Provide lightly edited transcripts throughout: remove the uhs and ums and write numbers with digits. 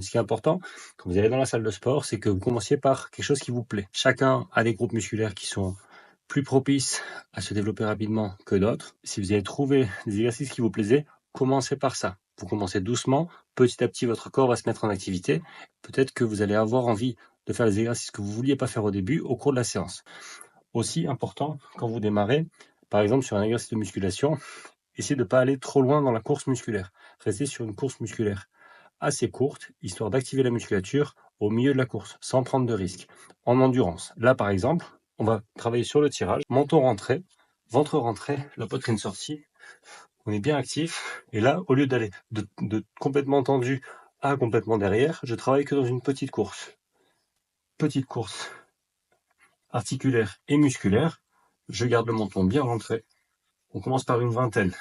Ce qui est important, quand vous allez dans la salle de sport, c'est que vous commenciez par quelque chose qui vous plaît. Chacun a des groupes musculaires qui sont plus propices à se développer rapidement que d'autres. Si vous avez trouvé des exercices qui vous plaisaient, commencez par ça. Vous commencez doucement, petit à petit votre corps va se mettre en activité. Peut-être que vous allez avoir envie de faire les exercices que vous ne vouliez pas faire au début au cours de la séance. Aussi important, quand vous démarrez, par exemple sur un exercice de musculation, essayez de ne pas aller trop loin dans la course musculaire. Restez sur une course musculaire assez courte, histoire d'activer la musculature au milieu de la course, sans prendre de risques. En endurance, là par exemple, on va travailler sur le tirage, menton rentré, ventre rentré, la poitrine sortie, on est bien actif, et là, au lieu d'aller de complètement tendu à complètement derrière, je travaille que dans une petite course. Petite course articulaire et musculaire, je garde le menton bien rentré, on commence par une vingtaine.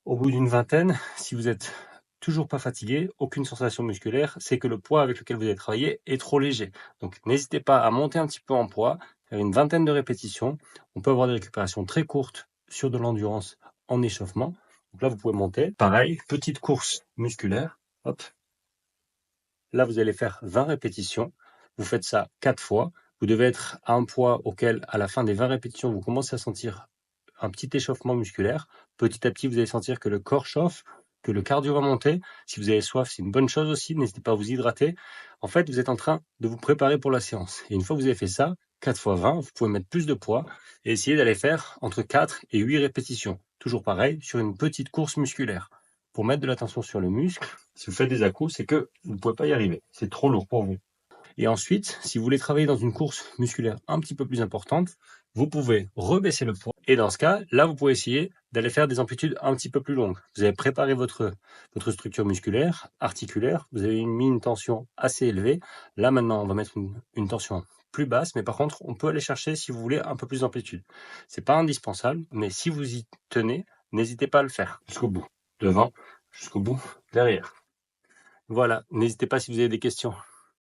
Au bout d'une vingtaine, si vous êtes toujours pas fatigué, aucune sensation musculaire, c'est que le poids avec lequel vous avez travaillé est trop léger. Donc n'hésitez pas à monter un petit peu en poids, faire une vingtaine de répétitions. On peut avoir des récupérations très courtes sur de l'endurance en échauffement. Donc là, vous pouvez monter. Pareil, petite course musculaire. Hop. Là, vous allez faire 20 répétitions. Vous faites ça 4 fois. Vous devez être à un poids auquel, à la fin des 20 répétitions, vous commencez à sentir un petit échauffement musculaire. Petit à petit, vous allez sentir que le corps chauffe, que le cardio va monter. Si vous avez soif, c'est une bonne chose aussi. N'hésitez pas à vous hydrater. En fait, vous êtes en train de vous préparer pour la séance. Et une fois que vous avez fait ça, 4 fois 20, vous pouvez mettre plus de poids et essayer d'aller faire entre 4 et 8 répétitions. Toujours pareil, sur une petite course musculaire. Pour mettre de la tension sur le muscle, si vous faites des à-coups, c'est que vous ne pouvez pas y arriver. C'est trop lourd pour vous. Et ensuite, si vous voulez travailler dans une course musculaire un petit peu plus importante, vous pouvez rebaisser le poids. Et dans ce cas, là, vous pouvez essayer d'aller faire des amplitudes un petit peu plus longues. Vous avez préparé votre structure musculaire, articulaire, vous avez mis une tension assez élevée. Là, maintenant, on va mettre une tension plus basse, mais par contre, on peut aller chercher, si vous voulez, un peu plus d'amplitude. C'est pas indispensable, mais si vous y tenez, n'hésitez pas à le faire jusqu'au bout. Devant, jusqu'au bout, derrière. Voilà, n'hésitez pas si vous avez des questions.